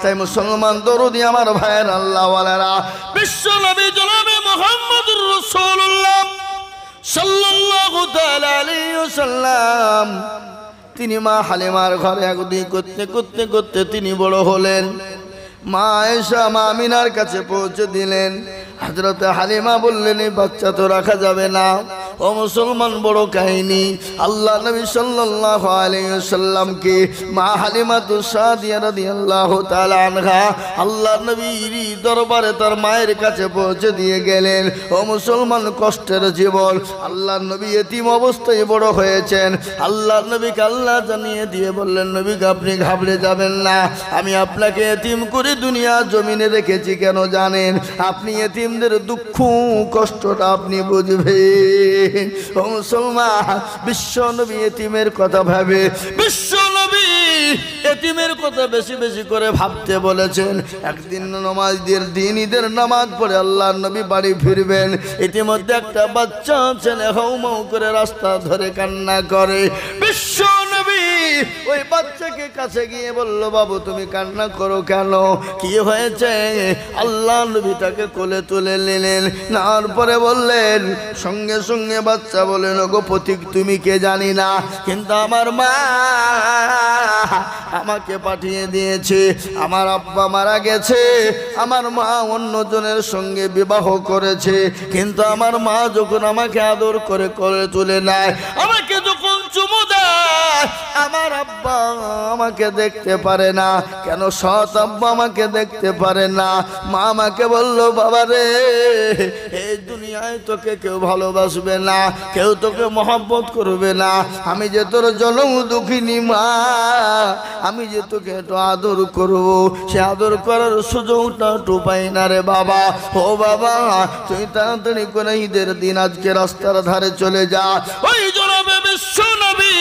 তাই মুসলমান দরুদি আমার ভাইয়ের আল্লাহ ওয়ালারা, বিশ্ব নবী জনাবে মুহাম্মদুর রাসূলুল্লাহ সাল্লাল্লাহু তাআলা আলাইহি ওয়াসাল্লাম তিনি মা হালিমার ঘরে একদিন করতে করতে করতে তিনি বড় হলেন। মা আয়েশা মা আমিনার কাছে পৌঁছে দিলেন। হযরত হালিমা বললেন, এই বাচ্চা তো রাখা যাবে না। ও মুসলমান, বড় কাহিনী। আল্লাহ নবী সাল্লাল্লাহু আলাইহি ওয়াসাল্লামকে মা হালিমাতু সাদিয়া রাদিয়াল্লাহু তাআলা আনহা আল্লাহ নবীর দরবারে তার মায়ের কাছে পৌঁছে দিয়ে গেলেন। ও মুসলমান, কষ্টের জীবন। আল্লাহ নবী এতিম অবস্থায় বড় হয়েছেন। আল্লাহ নবীকে আল্লাহ জানিয়ে দিয়ে বললেন, নবী আপনি ঘাবড়ে যাবেন না, আমি আপনাকে এতিম করে দুনিয়া জমিনে রেখেছি। কেন জানেন? আপনি এতিমদের দুঃখ কষ্টটা আপনি বুঝবেন। ও মুসলমান, বিশ্ব নবী এতিমের কথা ভাবে, বিশ্ব নবী এতিমের কথা বেশি বেশি করে ভাবতে বলেছেন। একদিন নামাজের দিন, ঈদের নামাজ পড়ে আল্লাহ নবী বাড়ি ফিরবেন। ইতিমধ্যে একটা বাচ্চা ছেলে হাউমাউ করে রাস্তা ধরে কান্না করে। বিশ্ব নবী ওই বাচ্চাকে কাছে গিয়ে বলল, বাবু তুমি কান্না করো কেন, কি হয়েছে? আল্লাহ নবী তাকে কোলে তুলে নিলেন। নেওয়ার পরে বললেন, সঙ্গে সঙ্গে বাচ্চা বলেন, ওগো পথিক তুমি কে জানি না, কিন্তু আমার মা আমাকে পাঠিয়ে দিয়েছে। আমার আব্বা মারা গেছে, আমার মা অন্যজনের সঙ্গে বিবাহ করেছে, কিন্তু আমার মা যখন আমাকে আদর করে কোলে তুলে নেয়, আমাকে যখন চুমু দেয়, আমার আব্বা আমাকে দেখতে পারে না। কেন? সৎ আব্বা আমাকে দেখতে পারে না। মা আমাকে বলল, বাবা রে, এই দুনিয়ায় তোকে কেউ ভালোবাসবে না, কেউ তোকে মহব্বত করবে না। আমি যে তোর জনম দুঃখিনী মা, আমি যে তোকে একটু আদর করবো, সে আদর করার সুযোগটা একটু পাই না রে বাবা। ও বাবা, তুই তাড়াতাড়ি করে ঈদের দিন আজকে রাস্তার ধারে চলে যা। ওই জনাবে বিশ্ব নবী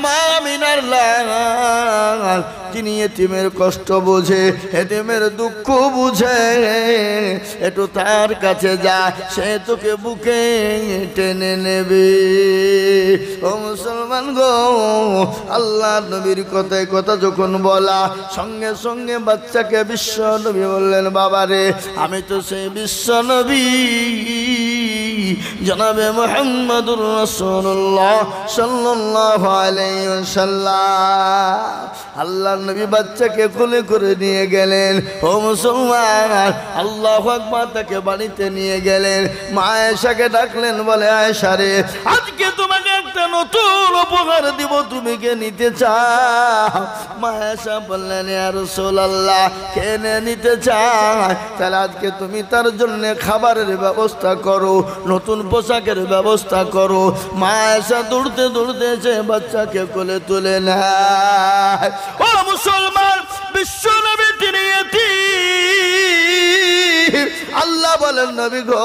মা আমিনার লাল, যিনি এতিমের কষ্ট বুঝে, এতিমের দুঃখ বুঝে, একটু তার কাছে যা, সে তোকে বুকে টেনে নেবে। ও মুসলমান গো, আল্লাহ নবীর কথায় কথা যখন বলা, সঙ্গে সঙ্গে বাচ্চাকে বিশ্ব নবী বললেন, বাবা রে, আমি তো সেই বিশ্ব নবী জনাবে মুহাম্মদুর রাসূলুল্লাহ সাল্লাল্লাহু আলাইহি ওয়াসাল্লাম। আল্লাহ নবী বাচ্চাকে কোলে করে নিয়ে গেলেন। ও মুসলমান, আল্লাহু আকবার, তাকে বাড়িতে নিয়ে গেলেন। মা আয়েশাকে ডাকলেন, বলে, আয়েশা রে, আজকে তোমাকে একটা নতুন উপহার দিব, তুমি কে নিতে চাও? মা আয়েশা বললেন, ইয়া রাসূলুল্লাহ, কে নিতে চায়? তাহলে আজকে তুমি তার জন্য খাবারের ব্যবস্থা করো, নতুন পোশাকের ব্যবস্থা করো। মা আয়েশা দৌড়তে দৌড়তে এসে বাচ্চাকে কোলে তুলে নেয়। ও মুসলমান, বিশ্ব নবী তিনি এতিম। আল্লাহ বলেন, নবী গো,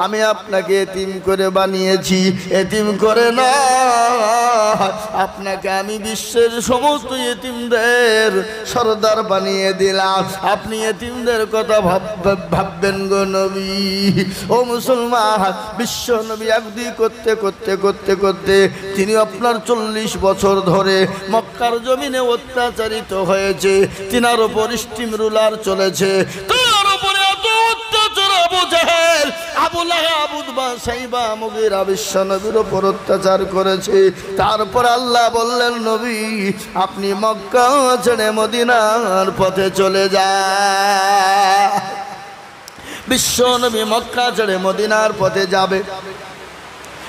আমি আপনাকে এতিম করে বানিয়েছি, এতিম করে না, আপনাকে আমি বিশ্বের সমস্ত এতিমদের সরদার বানিয়ে দিলাম। আপনি এতিমদের কথা ভাববেন গো নবী। ও মুসলমান, বিশ্ব নবী একদিন করতে করতে করতে করতে তিনি আপনার 40 বছর ধরে মক্কার জমিনে অত্যাচারিত হয়েছে। তিনার উপর স্টিম রুলার চলেছে, তার উপরে এত অত্যাচার, আবু জাহেল, আবু লাহাব, উতবা, সাইবা, মুগীরা বিশ্ব নবীর উপর অত্যাচার করেছে। তারপর আল্লাহ বললেন, নবী আপনি মক্কা ছেড়ে মদিনার পথে চলে যান। বিশ্ব নবী মক্কা ছেড়ে মদিনার পথে যাবে,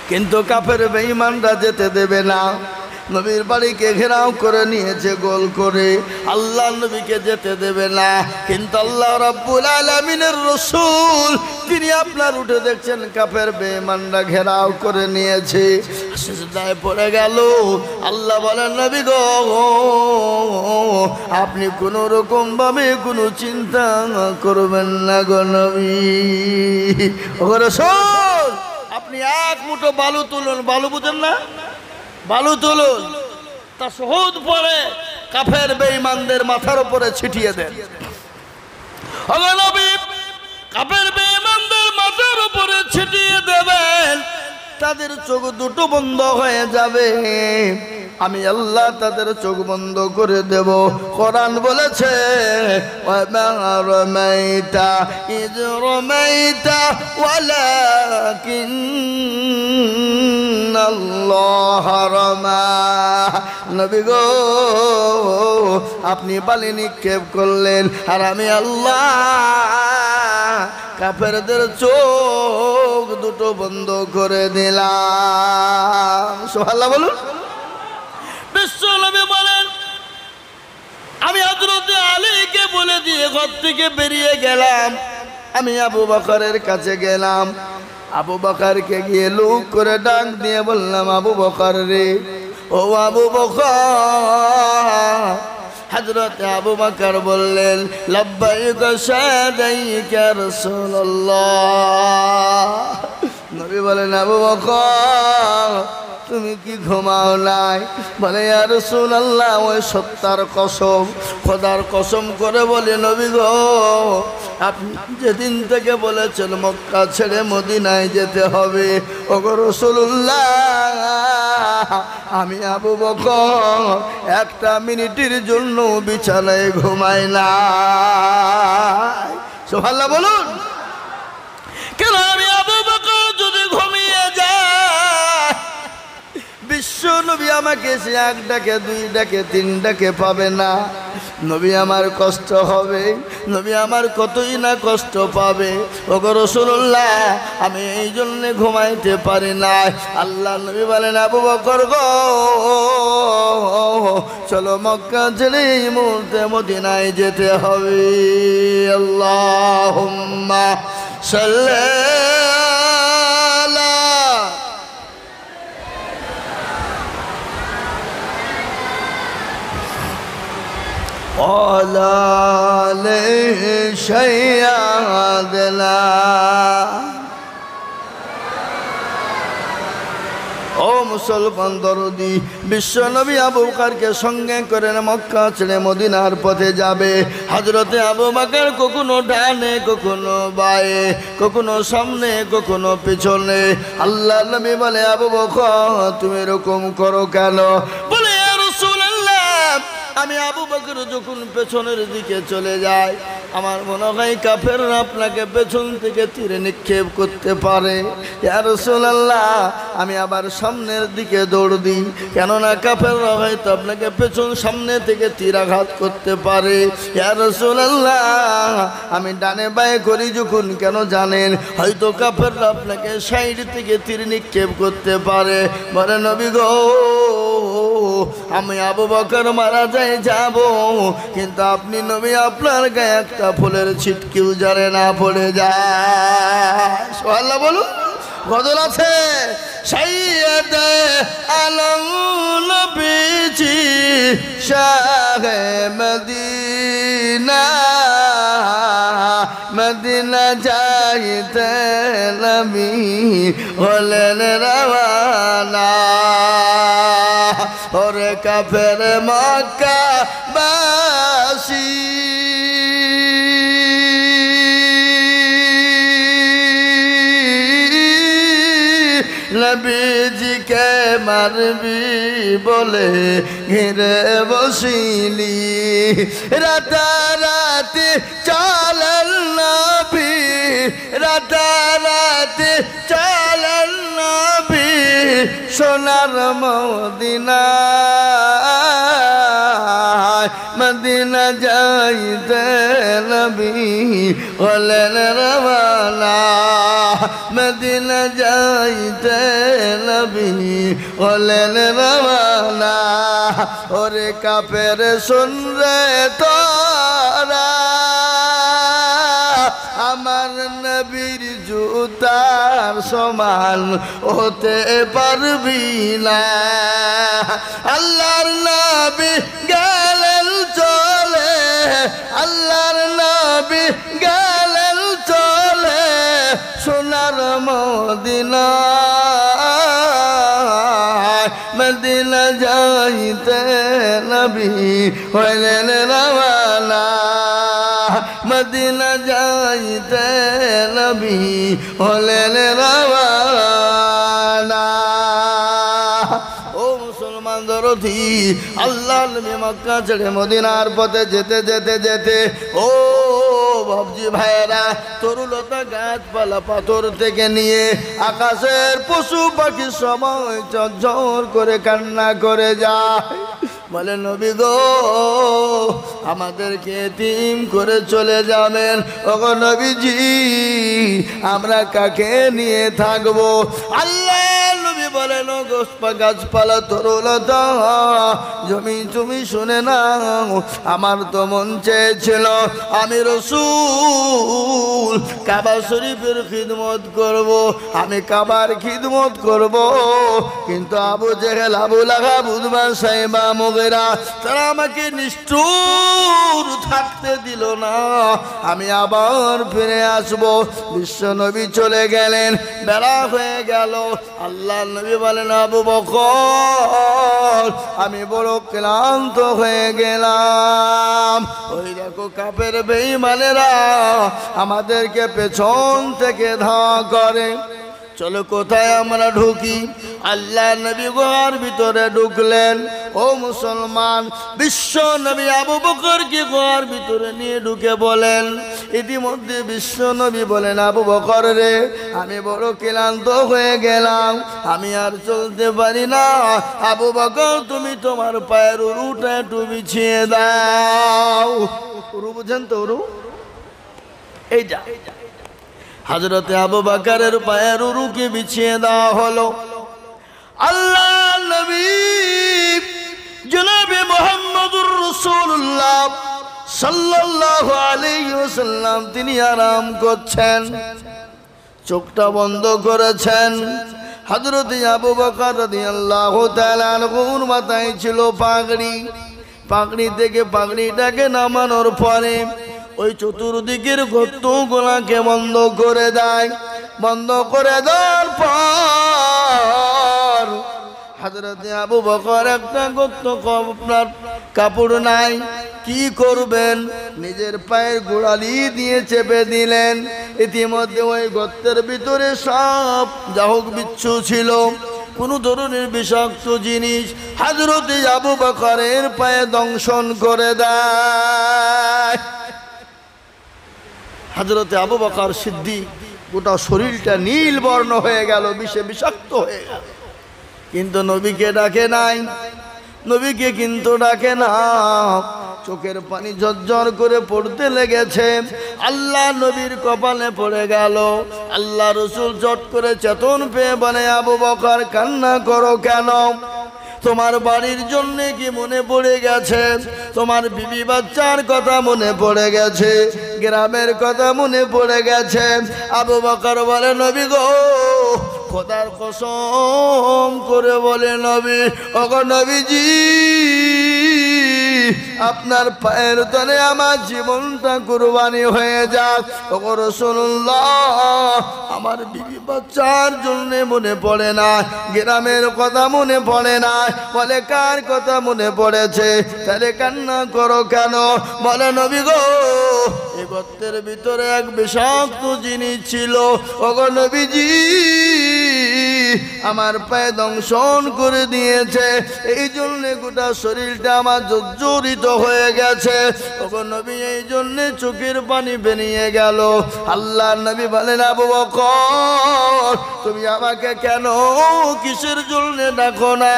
কিন্তু কাফের বেঈমানরা যেতে দেবে না। নবীর বাড়িকে ঘেরাও করে নিয়েছে গোল করে, আল্লাহ নবীকে যেতে দেবে না। কিন্তু আল্লাহ রাব্বুল আলামিনের রাসূল তিনি আপনার উঠে দেখছেন কাফের বেঈমানরা ঘেরাও করে নিয়েছে, সিজদায় পড়ে গেল। আল্লাহ বলেন, নবী গো, আপনি কোনো রকম ভাবে কোনো চিন্তা করবেন না গো নবী। ও রাসূল, আপনি এক মুঠো বালু তুলুন, বালু বুঝেন না, বালু তুলুন, তা শহীদ পরে কাফের বেঈমানদের মাথার উপরে ছিটিয়ে দেন। ওগো নবী, কাফের বেঈমানদের মাথার উপরে ছিটিয়ে দেবেন। তাদের চোখ দুটো বন্ধ হয়ে যাবে, আমি আল্লাহ তাদের চোখ বন্ধ করে দেব। কোরআন বলেছে ওয়া রামাইতা ইয রামাইতা ওয়ালাকিন্নাল্লাহ রামা। নবী গো, আপনি বালি নিক্ষেপ করলেন আর আমি আল্লাহ কাফেরদের চোখ দুটো বন্ধ করে দিলাম। সুবহানাল্লাহ বলুন। বিশ্ব নবী বলেন, আমি হযরত আলীকে বলে দিয়ে ঘর থেকে বেরিয়ে গেলাম। আমি আবু বকরের কাছে গেলাম। আবু বকরকে গিয়ে লুক করে ডাক দিয়ে বললাম, আবু বকর রে, ও আবু বকর। হযরত আবু বকর বললেন, লাব্বাইকা সাদাইকা রাসূলুল্লাহ। নবী বলেন, আবু বকর তুমি কি ঘুমাও নাই? বলে, ইয়া রাসূলুল্লাহ, ওই সত্তার কসম, খোদার কসম করে বলে নবী গো, আপনি যেদিন থেকে বলেছেন মক্কা ছেড়ে মদিনায় যেতে হবে, ওগো রাসূলুল্লাহ, আমি আবু বকর একটা মিনিটের জন্য বিছানায় ঘুমাই না। সুবহানাল্লাহ বলুন। কেন? আমি আবু বকর যদি ঘুমিয়ে যায়, বিশ্ব নবী আমাকে সে এক ডাকে, দুই ডাকে, তিন ডাকে পাবে না। নবী আমার কষ্ট হবে, নবী আমার কতই না কষ্ট পাবে। ওগো রাসূলুল্লাহ, আমি এই জন্য ঘুমাইতে পারি না। আল্লাহ নবী বলেন, আবু বকর গো, চলো মক্কা ছেড়ে এই মুহূর্তে মদিনায় যেতে হবে। আল্লাহুম্মা সাল্লি ও মুসলমান দরদি, বিশ্ব নবী আবু বকরকে সঙ্গে করে মক্কা ছেড়ে মদিনার পথে যাবে। হযরতে আবু বকর কখনো ডানে, কখনো বায়ে, কখনো সামনে, কখনো পিছনে। আল্লাহ নবী বলে, আবু বকর তুমি এরকম করো কেন? বলে, ইয়া রাসূলুল্লাহ, আমি আবু বকর যখন পেছনের দিকে চলে যাই, আমার মনে হয় কাফেররা আপনাকে পেছন থেকে তীর নিক্ষেপ করতে পারে। ইয়া রাসূলুল্লাহ, আমি আবার সামনের দিকে দৌড় দিই, কেননা কাফেররা হয়তো আপনাকে পেছন সামনে থেকে তীর আঘাত করতে পারে। ইয়া রাসূলুল্লাহ, আমি ডানে বায়ে করি যখন, কেন জানেন? হয়তো কাফেররা আপনাকে সাইড থেকে তীর নিক্ষেপ করতে পারে। বলে, নবী গো, আমি আবু বকর মারা যায় যাব, কিন্তু আপনি নবী আপনার গায়ে একটা ফুলের ছিটকিও জারে না পড়ে যায়। সুবহানাল্লাহ বলুন। গজল আছে, সাইয়্যিদ আলম নবীজি শাহে মদিনা, মদিনা যাইতে নবী হলেন রওয়ানা। ওরে কাফের মক্কা বাসী, নবীজিকে মারবি বলে ঘিরে বসিলি, রাতারাতি চলেন নবী, রাতারাতি চলেন নবী সোনার মদিনায়, মদিনা যাইতে নবী হলেন রওয়ানা, মদিনা যাইতে নবী হলেন রওয়ানা। ওরে কাফের শুন রে তোরা, আমার নবীর জুতার সমান হতে পারবি না। আল্লাহর নবী গেলেন চলে, আল্লাহর নবী গেলেন চলে সোনার মদিনা, মদিনা যাইতে নবী হইলেন রওয়ানা। মদিনা যাইতে নবী হলেন রওয়ানা। ও মুসলমান দরদি, আল্লাহ নবী মক্কা ছেড়ে মদিনার পথে যেতে যেতে যেতে ও বাবজি ভাইরা, তরুলতা গাছপালা পাথর থেকে নিয়ে আকাশের পশু পাখি সবাই ঝরঝর করে কান্না করে যায়। বলে নবী গো, আমাদেরকে এতিম করে চলে যাবেন। ওগো নবীজি, আমরা কাকে নিয়ে থাকবো? আল্লাহ নবী বলেন, গাছপালা তরুলতা জমি তুমি শুনে নাও, আমার তো মন চেয়েছিল আমি রাসূল কাবা শরীফের খিদমত করব, আমি কাবার খিদমত করব, কিন্তু আবু জেহেল, আবু লাহাব, উতবা, সাইবা, মুগীরা তারা আমাকে নিষ্ঠুর থাকতে দিল না। আমি আবার ফিরে আসব। বিশ্ব নবী চলে গেলেন, বেলা হয়ে গেল। আল্লাহ নবী বলেন, আবু বকর, আমি বড় ক্লান্ত হয়ে গেলাম। ওই দেখো কাফের বেঈমানেরা আমাদেরকে পেছন থেকে ধাওয়া করে। চলো কোথায় আমরা ঢুকি? আল্লাহ নবী গুহার ভিতরে ঢুকলেন। ও মুসলমান, বিশ্ব নবী আবু বকরকে গুহার ভিতরে নিয়ে ঢুকে বলেন, ইতিমধ্যে বিশ্ব নবী বলেন, আবু বকর রে, আমি বড় ক্লান্ত হয়ে গেলাম, আমি আর চলতে পারি না। আবু বকর, তুমি তোমার পায়ের উরুটা একটু বিছিয়ে দাও। উরু বুঝেন তো? উরু এই যা। হযরতে আবু বকরের পায়ের উরুকে বিছিয়ে দেওয়া হলো। আল্লাহ নবী জনাবে মুহাম্মদুর রাসূলুল্লাহ সাল্লাল্লাহু আলাইহি ওয়াসাল্লাম তিনি আরাম করছেন, চোখটা বন্ধ করেছেন। হযরতে আবু বকর রাদিয়াল্লাহু তাআলা আনহুর মাথায় ছিল পাগড়ি। পাগড়ি থেকে পাগড়িটাকে নামানোর পরে ওই চতুর্দিকের গর্তগুলাকে বন্ধ করে দেয়। বন্ধ করে দেওয়ার পর হযরতে আবু বকর একটা গর্ত, আপনার কাপড় নাই, কি করবেন? নিজের পায়ের গোড়ালি দিয়ে চেপে দিলেন। ইতিমধ্যে ওই গর্তের ভিতরে সাপ, যাহক বিচ্ছু ছিল, কোন ধরনের বিষাক্ত জিনিস হযরতে আবু বকরের পায়ে দংশন করে দেয়। হযরতে আবু বকর সিদ্দিক গোটা শরীরটা নীল বর্ণ হয়ে গেল, বিষে বিষাক্ত হয়ে গেল, কিন্তু নবীকে ডাকে নাই। নবীকে কিন্তু ডাকে না। চোখের পানি ঝরঝর করে পড়তে লেগেছে। আল্লাহ নবীর কপালে পড়ে গেল। আল্লাহ রাসূল চট করে চেতন পেয়ে বলে, আবু বকর, কান্না করো কেন? তোমার বাড়ির জন্য কি মনে পড়ে গেছে? তোমার বিবি বাচ্চার কথা মনে পড়ে গেছে? গ্রামের কথা মনে পড়ে গেছে? আবু বকর বলে, নবী গো, খোদার কসম করে বলে, নবী, ওগো নবীজি, আপনার পায়ের তলে আমার জীবনটা কুরবানি হয়ে যাক। ওগো রাসূলুল্লাহ, আমার বিবি বাচ্চার জন্য মনে পড়ে না, গ্রামের কথা মনে পড়ে না। বলে, কার কথা মনে পড়েছে? তাহলে কান্না করো কেন? বলে, নবী গো, এই গর্তের ভিতরে এক বিষাক্ত জিনিস ছিল। ওগো নবীজি, আমার পায়ে দংশন করে দিয়েছে, এই জন্য গোটা শরীরটা আমার জর্জরিত হয়ে গেছে। ওগো নবী, এই জন্য চোখের পানি বেরিয়ে গেল। আল্লাহ নবী বলেন, আবু বকর, তুমি আমাকে কেন, কিসের জন্য ডাকো না?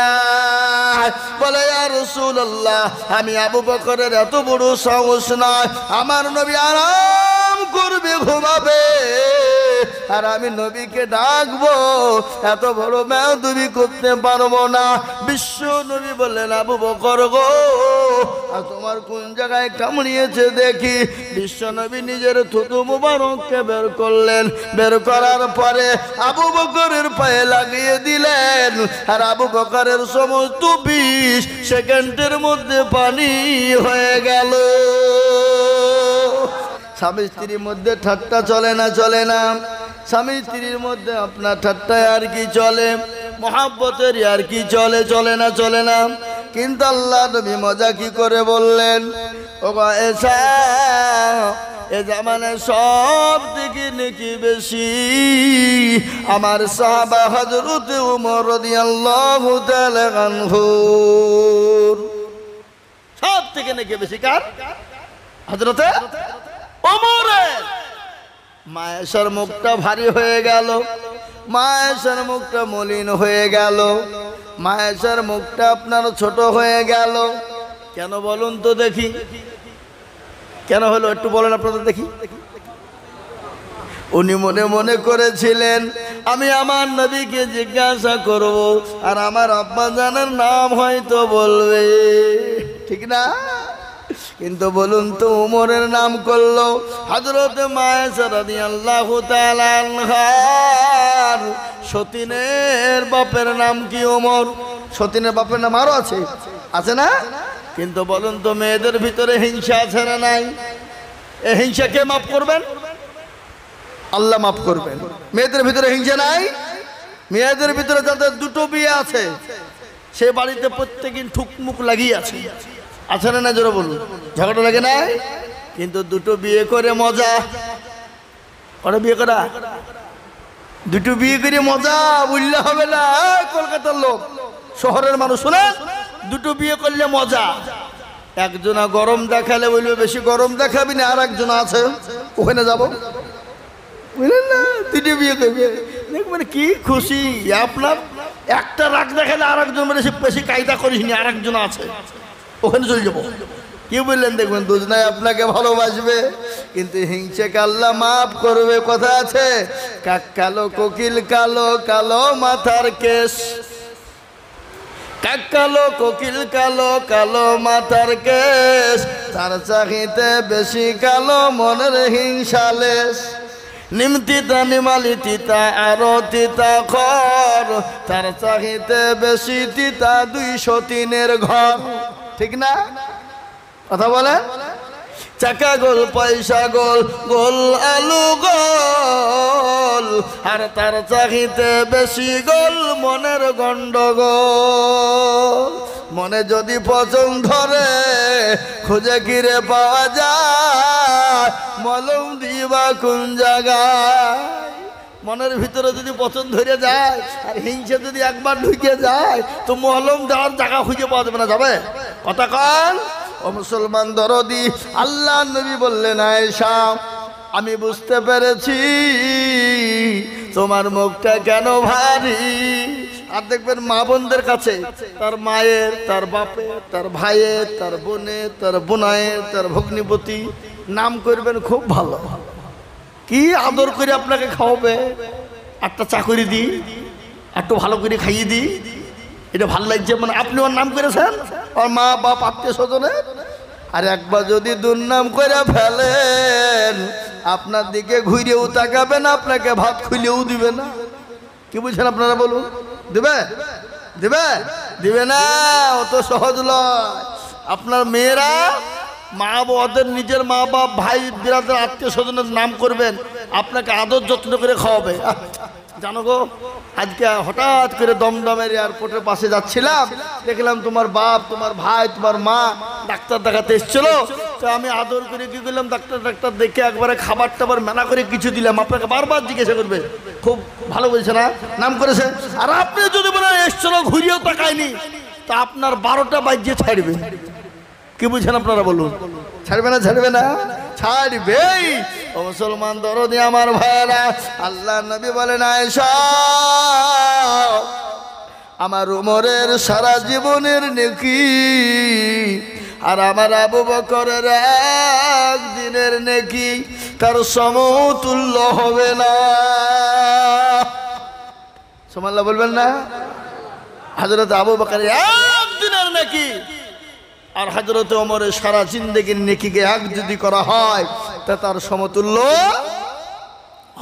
বলে, ইয়া রাসূলুল্লাহ, আমি আবু বকরের এত বড় সাহস নয়। আমার নবী আরাম করবে, ঘুমাবে, আর আমি নবীকে ডাকবো, এত বড় বেয়াদবি করতে পারবো না। বিশ্ব নবী বললেন, আবু বকর গো, আর তোমার কোন জায়গায় কামড়িয়েছে দেখি। বিশ্ব নবী নিজের থুতু মুবারককে বের করলেন। বের করার পরে আবু বকরের পায়ে লাগিয়ে দিলেন, আর আবু বকরের সমস্ত বিষ সেকেন্ডের মধ্যে পানি হয়ে গেল। স্বামী স্ত্রীর মধ্যে ঠাট্টা চলে না? চলে না? স্বামী স্ত্রীর মধ্যে আপনার ঠাট্টায় আর কি চলে? মহাব্বতের আর কি চলে? চলে না? চলে না? কিন্তু আল্লাহ নবী মজা কি করে বললেন, ওগো আয়েশা, এ জামানে সব থেকে নেকি বেশি আমার সাহাবা হযরত ওমর রাদিয়াল্লাহু তাআলা আনহু। সব থেকে নেকি বেশি কার? হযরতে ওমরের। মা আয়েশার মুখটা ভারী হয়ে গেল, মা আয়েশার মুখটা মলিন হয়ে গেল, মা আয়েশার মুখটা আপনার ছোট হয়ে গেল। কেন বলুন তো দেখি, কেন হলো একটু বলেন আপনাদের দেখি। উনি মনে মনে করেছিলেন আমি আমার নবীকে জিজ্ঞাসা করব আর আমার আব্বা জানের নাম হয়তো বলবে, ঠিক না? কিন্তু বলুন তো উমরের নাম করলো। হযরত মা আয়েশা রাদিয়াল্লাহু তাআলা আনহার সতীনের বাপের নাম কি? ওমর। সতীনের বাপের নাম আরো আছে, আছে না? কিন্তু বলুন তো মেয়েদের ভিতরে হিংসা আছে না নাই? এই হিংসা কে মাফ করবেন? আল্লাহ মাফ করবেন। মেয়েদের ভিতরে হিংসা নাই? মেয়েদের ভিতরে যাদের দুটো বিয়ে আছে সে বাড়িতে প্রত্যেকদিন ঠুকমুক লাগিয়ে আছে, আছে না না? জোরে বলুন, ঝগড়া লাগে নাই? কিন্তু দুটো বিয়ে করে মজা করে, বিয়ে করা দুটো বিয়ে করে মজা বুঝলে হবে না। কলকাতার লোক, শহরের মানুষ শুনে, দুটো বিয়ে করলে মজা। একজনা গরম দেখালে বলবে বেশি গরম দেখাবি না, আর একজন আছে ওখানে যাবো, বুঝলেন না? দুটো বিয়ে করবে, দেখবেন কি খুশি। আপনার একটা রাগ দেখালে আর একজন বেশি কায়দা করিস নি, আর একজন আছে ওখানে চলে যাবো। কি বললেন? দেখবেন দুজনাই আপনাকে ভালোবাসবে, কিন্তু হিংসেকে আল্লাহ মাফ করবে। কথা আছে, কাক কালো কোকিল কালো, কালো মাথার কেশ। কাক কালো কোকিল কালো, কালো মাথার কেশ, তার চাহিতে বেশি কালো মনের হিংসালেশ। নিমতিতা নিমালি তিতা আরো তিতা খর, তার চাহিতে বেশি তিতা 203 ঘর, ঠিক না? কথা বলে। চাকা গোল পয়সা গোল, গোল আলু গোল, আর তার চাহিতে বেশি গোল মনের গন্ডগোল। মনে যদি পছন্দ ধরে খুঁজে গিরে পাওয়া যায়, মলম দিবা কোন জায়গায়? মনের ভিতরে যদি পছন্দ ধরে যায় আর হিংসা যদি একবার ঢুকে যায় তো মলম দেওয়ার জায়গা খুঁজে পাওয়া যাবে না। যাবে? কথা কন ও মুসলমান দরদি। আল্লাহ নবী বললেন, আয়েশা আমি বুঝতে পেরেছি তোমার মুখটা কেন ভারী। আর দেখবেন মা বোনদের কাছে তার মায়ের, তার বাপের, তার ভাইয়ের, তার বোনের, তার বোনায়ের, তার ভগ্নিপতি নাম করবেন খুব ভালো, কি আদর করে আপনাকে খাওয়াবে, একটা চাকরি দিই, একটু ভালো করে খাইয়ে দিই, এটা ভালো লাগছে, মানে আপনি ওর নাম করেছেন, ওর মা বাপ আত্মীয় স্বজনের। আর একবার যদি দুর্নাম করে ফেলেন আপনার দিকে ঘুরেও তাকাবে না, আপনাকে ভাত খুলেও দিবে না। কি বুঝছেন আপনারা বলুন? দিবে? দিবে? দিবে না। অত সহজ নয়। আপনার মেয়েরা মা ওদের নিজের মা বাপ ভাই বিরাদের আত্মীয় স্বজনের নাম করবেন, আপনাকে আদর যত্ন করে খাওয়াবে। জানো গো, আজকে হঠাৎ করে দমদমের এয়ারপোর্টের পাশে যাচ্ছিলাম, দেখলাম তোমার বাপ, তোমার ভাই, তোমার মা ডাক্তার দেখাতে এসেছিল। তো আমি আদর করে কি করলাম, ডাক্তার দেখে একবারে খাবার টাবার মেলা করে কিছু দিলাম। আপনাকে বারবার জিজ্ঞাসা করবে, খুব ভালো বলছে না, নাম করেছে। আর আপনি যদি বলেন এসছিল ঘুরিয়েও তাকায়নি, তা আপনার 12টা বাজিয়ে ছাড়বে। কি বুঝছেন আপনারা বলুন? ছাড়বে না? ছাড়বে না? ছাড়বেই। ও মুসলমান দরদি আমার ভাইরা, আল্লাহ নবী বলেন, আয়েশা আমার উমরের সারা জীবনের নেকি আর আমার আবু বকরের একদিনের নেকি তার সমতুল্য হবে না। সুবহানাল্লাহ বলবেন না? হযরত আবু বকরের একদিনের নেকি আর হযরত ওমরের সারা জিন্দেগির নেকিকে এক যদি করা হয় তা তার সমতুল্য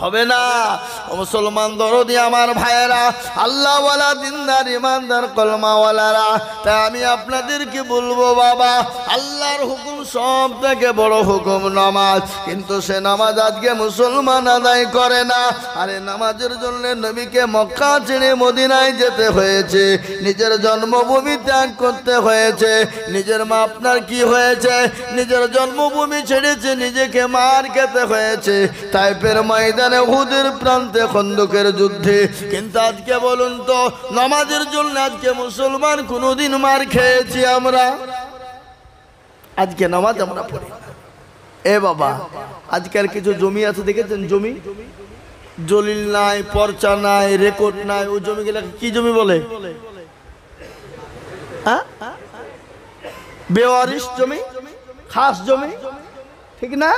হবে না। ও মুসলমান দরদি আমার ভাইয়েরা, আল্লাহওয়ালা দিনদার ইমানদার কলমাওয়ালারা, তাই আমি আপনাদেরকে বলবো বাবা, আল্লাহর হুকুম সব থেকে বড় হুকুম নামাজ, কিন্তু সে নামাজ আজকে মুসলমান আদায় করে না। আরে নামাজের জন্য নবীকে মক্কা ছেড়ে মদিনায় যেতে হয়েছে, নিজের জন্মভূমি ত্যাগ করতে হয়েছে। নিজের মা আপনার কি হয়েছে, নিজের জন্মভূমি ছেড়েছে, নিজেকে মার খেতে হয়েছে তাইফের ময়দানে, উহুদের প্রান্তে, খন্দকের যুদ্ধে। কিন্তু আজকে বলুন তো, নামাজের জন্য আজকে মুসলমান কোনোদিন মার খেয়েছি আমরা? আজকে নামাজ আমরা পড়ি না। এ বাবা, আজকাল কিছু জমি আছে দেখেছেন, জমি দলিল নাই, পর্চা নাই, রেকর্ড নাই, ও জমিগুলো কি জমি বলে? হ্যাঁ, বেওয়ারিশ জমি, খাস জমি, ঠিক না?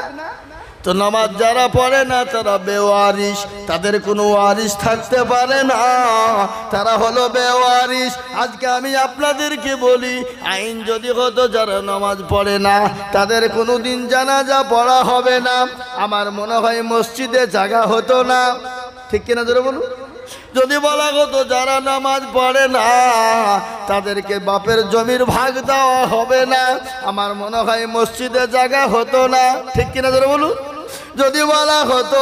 তো নামাজ যারা পড়ে না তারা বেওয়ারিশ, তাদের কোনো ওয়ারিশ থাকতে পারে না, তারা হলো বেওয়ারিশ। আজকে আমি আপনাদেরকে বলি, আইন যদি হতো যারা নামাজ পড়ে না তাদের কোনো দিন জানাজা পড়া হবে না, আমার মনে হয় মসজিদে জায়গা হতো না, ঠিক কিনা ধরে বলুন? যদি বলা হতো যারা নামাজ পড়ে না তাদেরকে বাপের জমির ভাগ দেওয়া হবে না, আমার মনে হয় মসজিদে জায়গা হতো না, ঠিক কিনা ধরে বলুন? যদি বলা হতো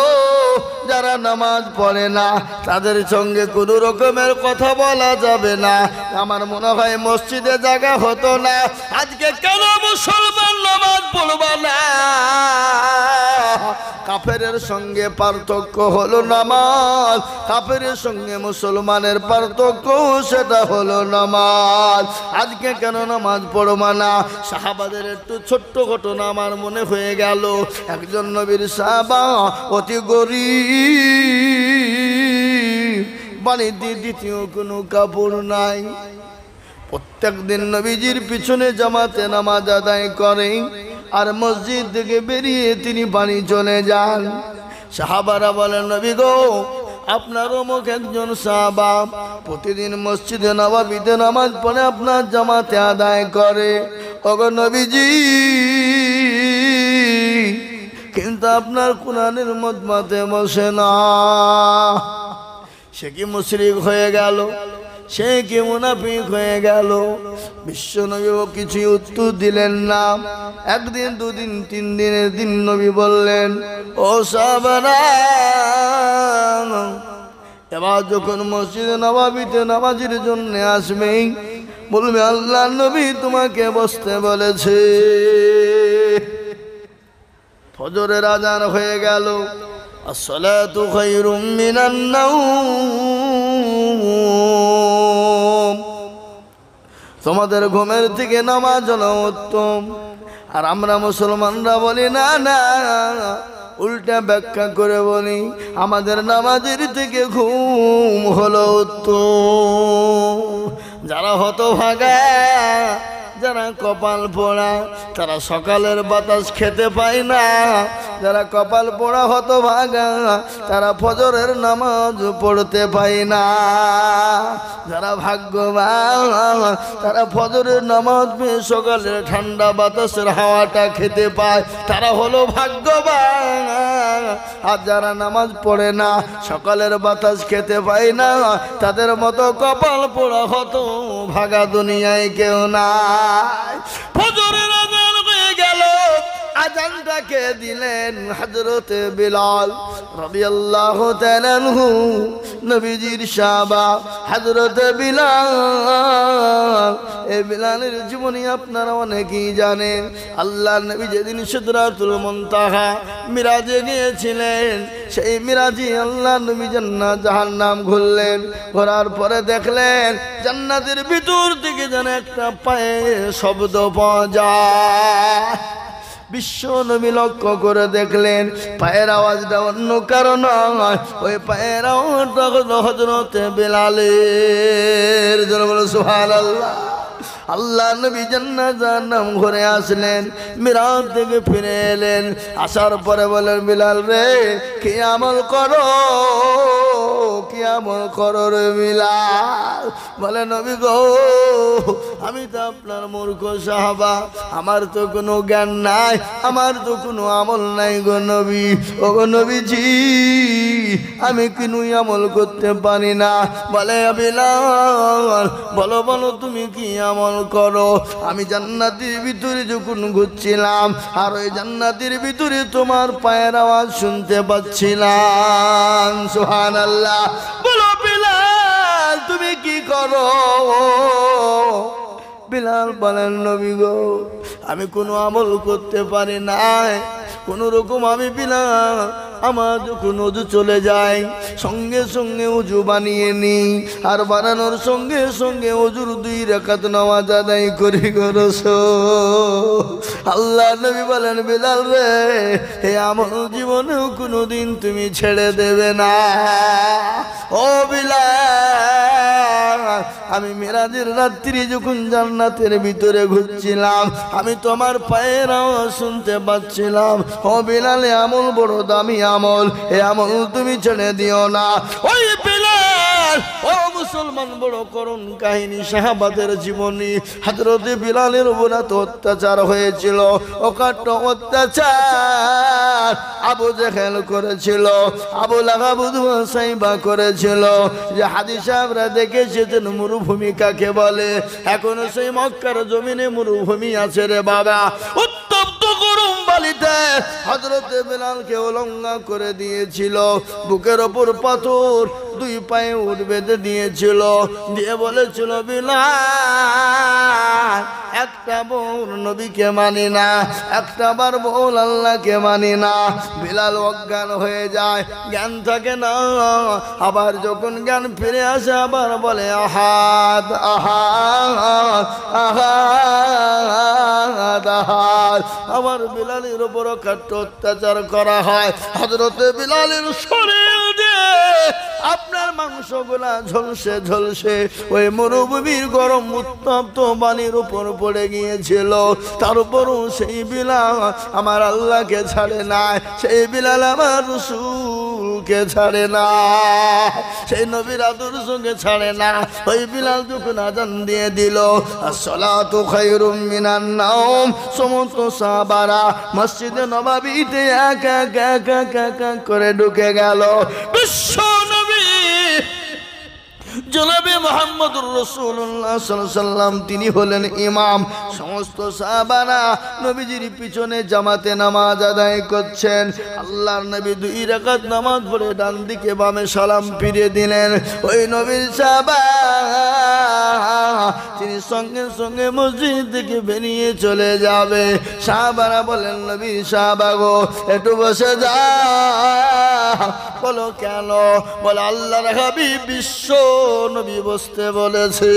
যারা নামাজ পড়ে না তাদের সঙ্গে কোনো রকমের কথা বলা যাবে না, আমার মনে হয় মসজিদে জায়গা হতো না। আজকে কেন মুসলমান নামাজ পড়বে না? কাফেরের সঙ্গে পার্থক্য হলো নামাজ, কাফেরের সঙ্গে মুসলমানের পার্থক্য সেটা হলো নামাজ। আজকে কেন নামাজ পড়বা না? সাহাবাদের একটু ছোট্ট ঘটনা আমার মনে হয়ে গেল। একজন নবীর সাহাবা অতি গরীব, বাড়িতে দ্বিতীয় কোনো কাপড় নাই, প্রত্যেক দিন নবীজির পিছনে জামাতে নামাজ আদায় করে, আর মসজিদ থেকে বেরিয়ে তিনি বাড়ি চলে যান। সাহাবারা বলেন, নবী গো, আপনার অমুক একজন সাহাবা প্রতিদিন মসজিদে নববীতে নামাজ পড়ে আপনার জামাতে আদায় করে, ওগো নবীজি, কিন্তু আপনার কোরআনের মজমাতে বসে না। সে কি মুশরিক হয়ে গেল? সে কি মুনাফিক হয়ে গেল? বিশ্বনবী কিছু উত্তর দিলেন না। একদিন, দুদিন, 3 দিনের দিন নবী বললেন, ও সাহাবারা, এবার যখন মসজিদে নববীতে নামাজের জন্য আসবে, বলবে আল্লাহ নবী তোমাকে বসতে বলেছে। ফজরের আজান হয়ে গেল, আসসালাতু খায়রুম মিনান নাওম, তোমাদের ঘুমের থেকে নামাজ হলো উত্তম। আর আমরা মুসলমানরা বলি না না, উল্টা ব্যাখ্যা করে বলি আমাদের নামাজের থেকে ঘুম হলো উত্তম। যারা হতভাগা, যারা কপাল পোড়া, তারা সকালের বাতাস খেতে পায় না। যারা কপাল পোড়া হতভাগা, তারা ফজরের নামাজ পড়তে পায় না। যারা ভাগ্যবান, তারা ফজরের নামাজ পেয়ে সকালের ঠান্ডা বাতাসের হাওয়াটা খেতে পায়, তারা হলো ভাগ্যবান। আর যারা নামাজ পড়ে না, সকালের বাতাস খেতে পায় না, তাদের মতো কপাল পোড়া হতভাগা দুনিয়ায় কেউ না। ফজরের আজান হয়ে গেল, আজানটাকে দিলেন হযরতে বিলাল রাদিয়াল্লাহু তাআলা আনহু, নবীজির সাহাবা হযরতে বিলাল। এই বিলালের জীবনী আপনারা অনেকেই জানেন। আল্লাহ নবী যেদিন সিদরাতুল মুনতাহা মিরাজে গিয়েছিলেন, সেই মিরাজে আল্লাহ নবী জান্নাত জাহান্নাম ঘুরলেন, ঘোরার পরে দেখলেন জান্নাতের ভিতর থেকে যেন একটা পায়ের শব্দ পাওয়া যায়। বিশ্ব নবী লক্ষ্য করে দেখলেন পায়ের আওয়াজটা অন্য কারণ নয়, ওই পায়ের আওয়াজটা হযরতে বিলালের। জোরে বলো সুবহানাল্লাহ। আল্লাহ নবী জান্নাত জাহান্নাম ঘুরে আসলেন, মিরাজ থেকে ফিরে এলেন। আসার পরে বলেন, বিলাল রে, কি আমল করো কি আমল করো রে বিলাল? বলে নবী গো আমি তো আপনার মূর্খ সাহাবা, আমার তো কোনো জ্ঞান নাই, আমার তো কোনো আমল নাই গো নবী। ও গো নবীজি আমি কিনুই আমল করতে পারি না। বলে বিলাল বলো বলো তুমি কি আমল করো? আমি জান্নাতের ভিতরে যখন ঘুরছিলাম আর ওই জান্নাতের ভিতরে তোমার পায়ের আওয়াজ শুনতে পাচ্ছিলাম। সুবহানাল্লাহ। বলো বিলাল তুমি কি করো? বিলাল বলেন নবী গো আমি কোনো আমল করতে পারি না, কোন রকম আমি বিলাল আমার যখন উজু চলে যায় সঙ্গে সঙ্গে উজু বানিয়ে নি, আর বানানোর সঙ্গে সঙ্গে উজুর 2 রাকাত নামাজ আদায় করি করছ। আল্লাহ নবী বলেন বিলাল রে হে আমল জীবনেও কোনোদিন তুমি ছেড়ে দেবে না। ও বিলাল আমি মেরাজের রাত্রি যখন জান্নাতের ভিতরে ঘুরছিলাম আমি তোমার পায়ের আওয়াজ শুনতে পাচ্ছিলাম। ও বিলাল আমল বড় দামি আমল, এ আমল তুমি ছেড়ে দিও না। ওই বিলাল ও মুসলমান বড় করুণ কাহিনী সাহাবাদের জীবনী। হযরতে বিলালের উপর এত অত্যাচার হয়েছিল, অকাট্য অত্যাচার আবু জেহেল করেছিল, আবু লাহাব সাইবা করেছিল। যে হাদিস সাহেবরা দেখে এসেছেন মরুভূমি কাকে বলে, এখনো সেই মক্কার জমিনে মরুভূমি আছে রে বাবা। উত্তপ্ত গরম বালিতে হযরতে বিলালকে উলঙ্গ করে দিয়েছিল, বুকের ওপর পাথর 2 পায়ে উঠ বেঁধে দিয়েছিল, দিয়ে বলেছিল বিলাল একটা বউল নবীকে মানি না, একটা বার বউল আল্লাহকে মানি না। বিলাল অজ্ঞান হয়ে যায়, জ্ঞান থাকে না। আবার যখন জ্ঞান ফিরে আসে আবার বলে আহাদ আহাদ আহাদ আহাদ। আমার বিলালের উপর কাট্য অত্যাচার করা হয়। হযরতে বিলালের শরীর দিয়ে আপনার মাংসগুলা ঝলসে ঝলসে ওই মরুভূমির গরম উত্তপ্ত পানির উপর পড়ে গিয়েছিল। তারপরও সেই বিলাল আমার আল্লাহকে ছাড়ে না, সেই বিলাল আমার রাসূলকে ছাড়ে না, সেই নবীর আদর্শকে ছাড়ে না। ওই বিলাল যখন আযান দিয়ে দিল আসসালাতু খায়রুম মিনান নাওম, সমস্ত সাহাবারা মসজিদে নববীতে এক এক এক এক এক করে ঢুকে গেল। বিশ্ব নবী জনাবে মুহাম্মদুর রাসূলুল্লাহ সাল্লাল্লাহু আলাইহি সাল্লাম তিনি হলেন ইমাম। সমস্ত সাহাবারা নবীজির পিছনে জামাতে নামাজ আদায় করছেন। আল্লাহর নবী 2 রাকাত নামাজ পড়ে ডান দিকে বামে সালাম ফিরিয়ে দিলেন। ওই নবীর সাহাবা তিনি সঙ্গে সঙ্গে মসজিদ থেকে বেরিয়ে চলে যাবে। সাহাবারা বলেন নবী সাহাবা গো একটু বসে যা। বলো কেন? বলে আল্লাহর হাবিব বিশ্ব নবী বসতে বলেছে।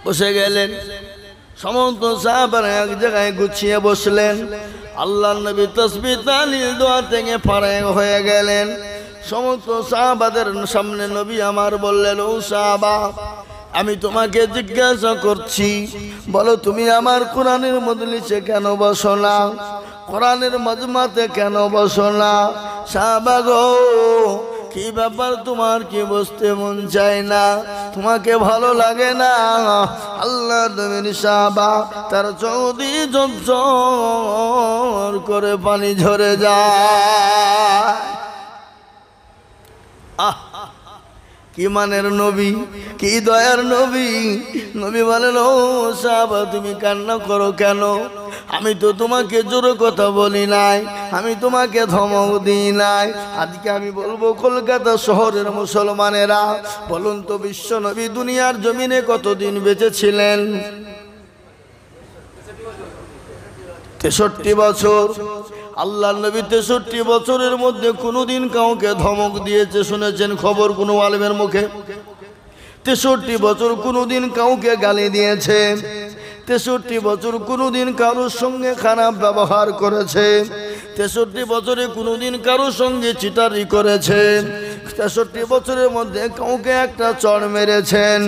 বসে গেলেন। সমস্ত সাহাবারা এক জায়গায় গুছিয়ে বসলেন। আল্লাহর নবী তাসবিহ তাহলিল দোয়া থেকে ফারাগ হয়ে গেলেন। সমস্ত সাহাবাদের সামনে নবী আমার বললেন ও সাহাবা আমি তোমাকে জিজ্ঞাসা করছি, বলো তুমি আমার কোরআনের মজলিসে কেন বসো না? কোরআনের মাজমাতে কেন বসো না? সাহাবা গো কি ব্যাপার, তোমার কি বসতে মন চায় না? তোমাকে ভালো লাগে না? আল্লাহ নবীর সাহাবা তার চৌদি ঝরঝর করে পানি ঝরে যায়। কি মানের নবী, কি দয়ার নবী। নবী বলেন ও সাহাবা তুমি কান্না করো কেন? আমি তো তোমাকে জোরে কথা বলি নাই, আমি তোমাকে ধমক দিই নাই। আজকে আমি বলবো কলকাতা শহরের মুসলমানেরা বলুন তো বিশ্ব নবী দুনিয়ার জমিনে কতদিন বেঁচে ছিলেন? 63 বছর। আল্লাহ নবী 63 বছরের মধ্যে কোনোদিন কাউকে ধমক দিয়েছে শুনেছেন খবর কোনো আলেমের মুখে? 63 বছর কোনোদিন কাউকে গালি দিয়েছে? 63 বছর কোনোদিন কারোর সঙ্গে খারাপ ব্যবহার করেছে? 63 বছরে কোনোদিন কারোর সঙ্গে চিটারি করেছে? 63 বছরের মধ্যে কাউকে একটা চড় মেরেছেন?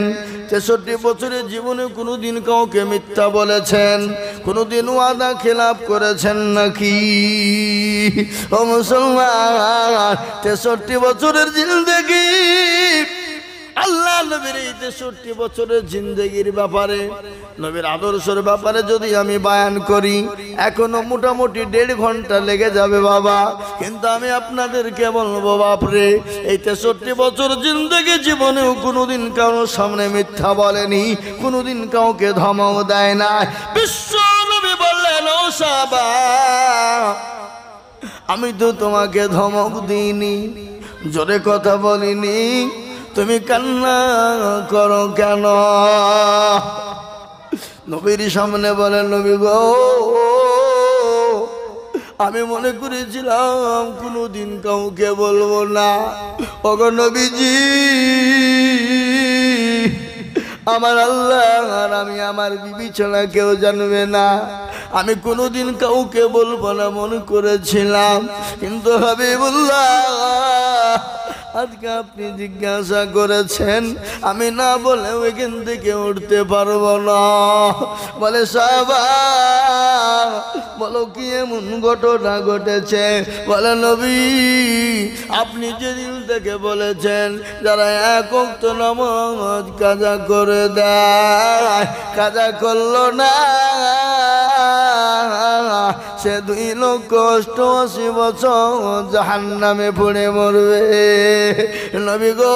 63 বছরের জীবনে কোনোদিন কাউকে মিথ্যা বলেছেন? কোনদিন ওয়াদা খেলাপ করেছেন নাকি? ও মুসলমান, 63 বছরের জিন্দেগি, আল্লাহ নবীর এই 63 বছরের জিন্দেগির ব্যাপারে, নবীর আদর্শের ব্যাপারে যদি আমি বয়ান করি, এখনো মোটামুটি 1.5 ঘন্টা লেগে যাবে বাবা। কিন্তু আমি আপনাদেরকে বলবো, বাপরে, এই 63 বছর জিন্দেগি জীবনেও কোনোদিন কারোর সামনে মিথ্যা বলেনি, কোনোদিন কাউকে ধমক দেয় না। বিশ্ব নবী বললেন, ও সাহাবা, আমি তো তোমাকে ধমক দিইনি, জোরে কথা বলিনি, তুমি কান্না করো কেন? নবীর সামনে বলে, নবী গো, আমি মনে করেছিলাম কোনোদিন কাউকে বলবো না। ওগো নবীজি, আমার আল্লাহ আর আমি আমার বিবি ছাড়া কেউ জানবে না, আমি কোনোদিন কাউকে বলবো না মনে করেছিলাম। কিন্তু হাবিবুল্লাহ, আজকে আপনি জিজ্ঞাসা করেছেন, আমি না বলে ওইখান থেকে উঠতে পারবো না। বলে, সাহাবা, বলো কি এমন ঘটনা ঘটেছে? বলে, নবী, আপনি যেদিন থেকে বলেছেন যারা এক ওয়াক্ত নামাজ কাজা করে দেয়, কাজা করলো না, সে 2,88,000 বছর জাহান্নামে পড়ে মরবে। নবী গো,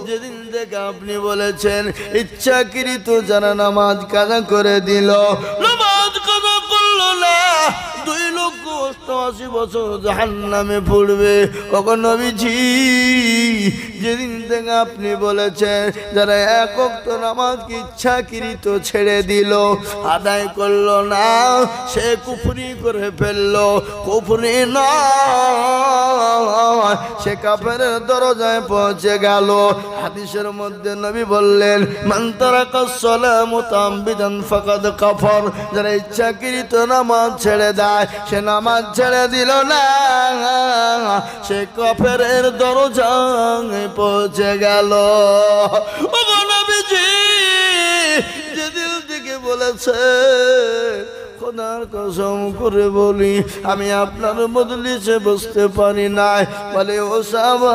যেদিন থেকে আপনি বলেছেন ইচ্ছাকৃত যারা নামাজ কাজা করে দিল, নামাজ কাজা করলো না, 2,88,000 বছর জাহান্নামে পড়বে। ওগো নবীজি, যেদিন থেকে আপনি বলেছেন যারা এক ওয়াক্ত নামাজকে ইচ্ছাকৃত ছেড়ে দিল, আদায় করলো না, সে কুফরি করে ফেললো। কুফরি না, সে কাফেরের দরজায় পৌঁছে গেল। হাদিসের মধ্যে নবী বললেন, মান তারাকাস সালাত মুতাআম্মিদান ফাকাদ কাফার, যারা ইচ্ছাকৃত নামাজ ছেড়ে দেয়, সে নামাজ ছেড়ে দিল না, সে কাফেরের দরজায় পৌঁছে গেল। ও নবীজি, যেদিন থেকে বলেছে, খোদার কসম করে বলি, আমি আপনার মজলিসে বসতে পারি না। বলে, ও সাহাবা,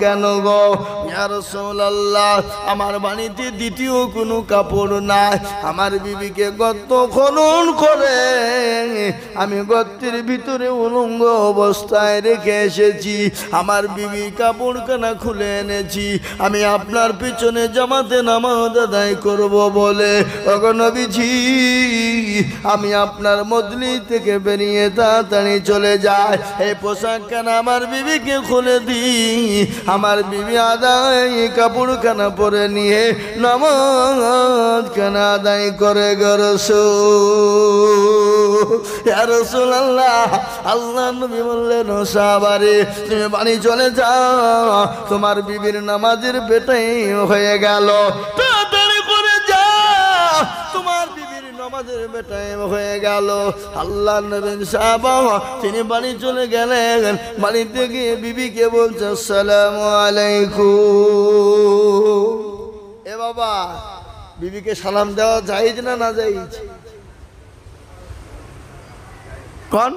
কেন গো? ইয়া রাসূলুল্লাহ, আমার বাড়িতে দ্বিতীয় কোনো কাপড় নাই, আমার বিবিকে গর্ত খনন করে আমি গর্তের ভিতরে উলঙ্গ অবস্থায় রেখে এসেছি, আমার বিবি কাপড়খানা খুলে এনেছি, আমি আপনার পিছনে জামাতে নামাজ আদায় করব বলে। ওগো নবীজি, আমি আপনার মজলিস থেকে বেরিয়ে তাড়াতাড়ি চলে যায়, এই পোশাকখানা আমার বিবিকে খুলে দিই, আমার বিবি আদায় কাপড়খানা পরে নিয়ে নামাজখানা আদায় করে গো রাসূল। ইয়া রাসূলুল্লাহ, আল্লাহ নবী বললেন, ও সাহাবারে, তুমি বাড়ি চলে যাও, তোমার বিবির নামাজের বেটাই হয়ে গেল, তাড়াতাড়ি করে যাও, তোমার নামাজের বেটায় হয়ে গেল। আল্লাহ নবী সাহাবা, তিনি বাড়ি চলে গেলেন, বাড়িতে গিয়ে বিবিকে বলছে, আসসালামু আলাইকুম। এ বাবা, বিবিকে সালাম দেওয়া জায়েজ না না জায়েজ? কোন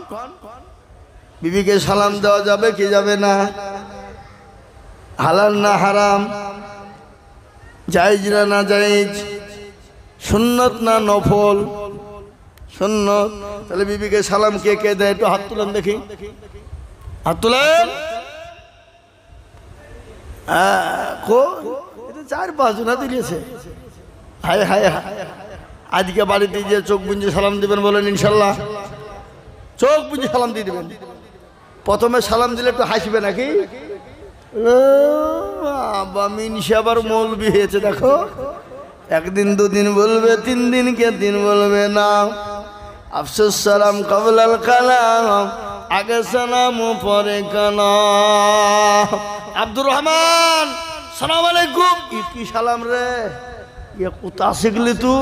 বিবিকে সালাম দেওয়া যাবে কি যাবে না? হালাল না হারাম? জায়েজ না না জায়েজ? সুন্নত না নফল? সুন্নত। তাহলে বিবিকে সালাম কে কে দেয়? একটু হাত তুলেন দেখি, হাত তুলেন। 4-5 জন দিয়েছে। হায় হায় হায়, আজকে বাড়িতে যে চোখ বুঝে সালাম দিবেন বলেন ইনশাল্লাহ? চোখ বুঝে সালাম দিয়ে দিবেন। প্রথমে সালাম দিলে একটু হাসবে নাকি? মিনসে আবার মৌলবি হয়েছে দেখো, একদিন 2 দিন বলবে, 3 দিনকে 3 বলবে না। আফসোস সালাম কাবলাল কালাম, আগে সালাম পরে কালাম। আব্দুর রহমান, সালাম আলাইকুম। কি সালাম রে, কোথা শিখলি তু?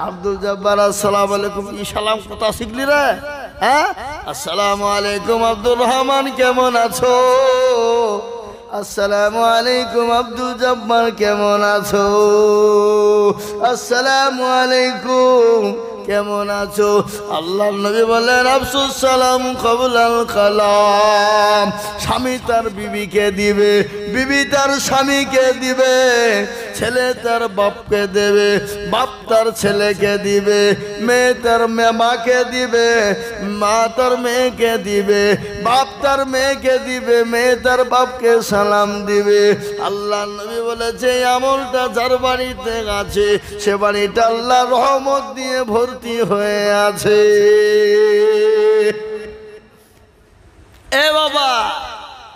আব্দুল জব্বার, আসসালাম আলাইকুম। ই সালাম কোথা শিখলি রে? আসসালামু আলাইকুম আব্দুর রহমান, কেমন আছো? আসসালামু আলাইকুম আব্দুল জব্বার, কেমন আছো? আসসালামু আলাইকুম, কেমন আছো? আল্লাহর নবী বলেন আফসুস সালাম কবুলাল কালাম। স্বামী তার বিবিকে দিবে, বিবি তার স্বামীকে দিবে, ছেলে তার বাপকে দেবে, বাপ তার ছেলেকে দিবে, মেয়ে তার মাকে দিবে, মা তার মেয়েকে দিবে, বাপ তার মেয়েকে দিবে, মেয়ে তার বাপকে সালাম দিবে। আল্লাহ নবী বলেছে আমলটা যার বাড়িতে আছে সে বাড়িটা আল্লাহর রহমত দিয়ে ভর্তি হয়ে আছে। এ বাবা,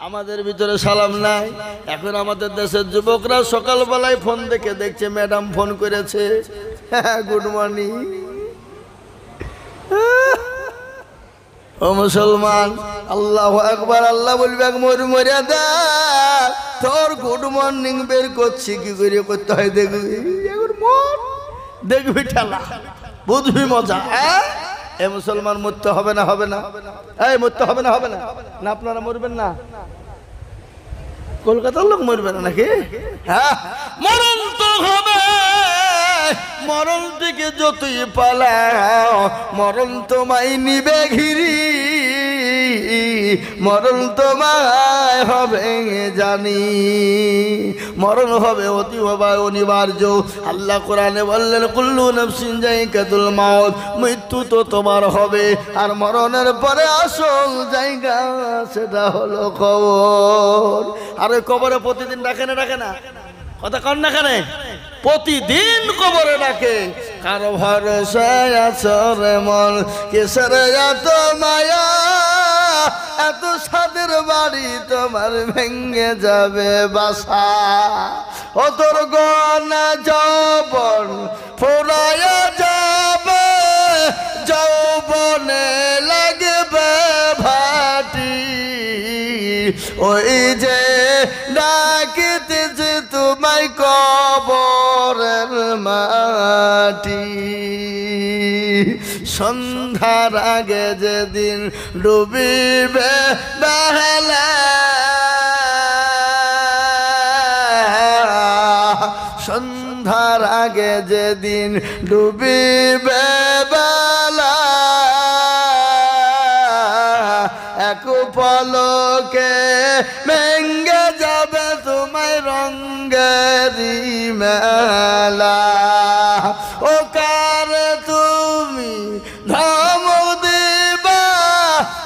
আমাদের ভিতরে সালাম নাই। এখন আমাদের দেশের যুবকরা সকালবেলায় ফোন দেখে দেখছে ম্যাডাম ফোন করেছে, গুড মর্নিং। ও মুসলমান, আল্লাহু আকবার, আল্লাহ বলবে মর মরিয়া দে তোর গুড মর্নিং বের করছি কি করে করতে হয় দেখবি, দেখবি ঠেলা, বুঝবি মজা। এ মুসলমান, মরতে হবে না? হবে না? এই মরতে হবে না? হবে না? না আপনারা মরবেন না? কলকাতার লোক মরবে না নাকি? হ্যাঁ, মরণ তো হবে। মরণ থেকে যতই পালাও মরণ তোমায় নিবে ঘিরি, মরণ তোমায় হবে জানি, মরণ হবে অতি অনিবার্য। আল্লাহ কোরআনে বললেন কুল্লু নাফসিন যায়িকাতুল মাউত, মৃত্যু তো তোমার হবে, আর মরণের পরে আসল জায়গা সেটা হলো কবর। আর ওই কবরে প্রতিদিন ডাকে না? ডাকে না? কথা কন না কেন? প্রতিদিন কবরে ডাকে। কারো ভরসায় আছো রে মন, কিসের এত মায়া, এত সাদের বাড়ি তোমার ভেঙে যাবে বাসা, ও তোর গনা যৌবন ফুরায়া যাবে, যৌবনে লাগবে ভাটি, ওই যে ডাকিতেছে তোমায় কবরের মাটি। সন্ধ্যার আগে যেদিন ডুবিবে বেলা, সন্ধ্যার আগে যেদিন ডুবিবে বেলা, এক পলকে ভেঙে যাবে তোমায় রঙ্গেরি মেলা। ও কার তুমি ধমক দিবা,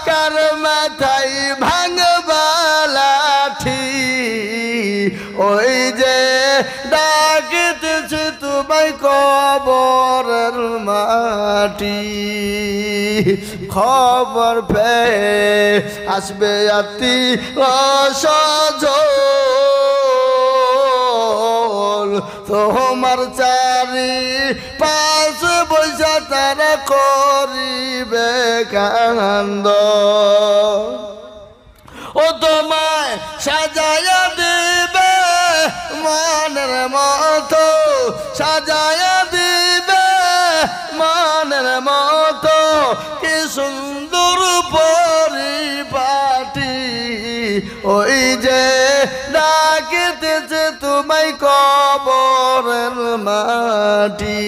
কার মাথায় ভাঙবা লাঠি, ওই যে ডাকিতেছে তোমায় কবরের মাটি। খবর পেয়ে আসবে আতি অসজল, তোমার চারি পাশ বৈশা তারা করিবে কান্দ, ও তোমায় সাজায়া দিবে মনের মতো, সাজায়া দিবে মনের মতো, কি সুন্দর পরিপাটি, ওই যে ডাকিতেছে তোমায় কবরের মাটি।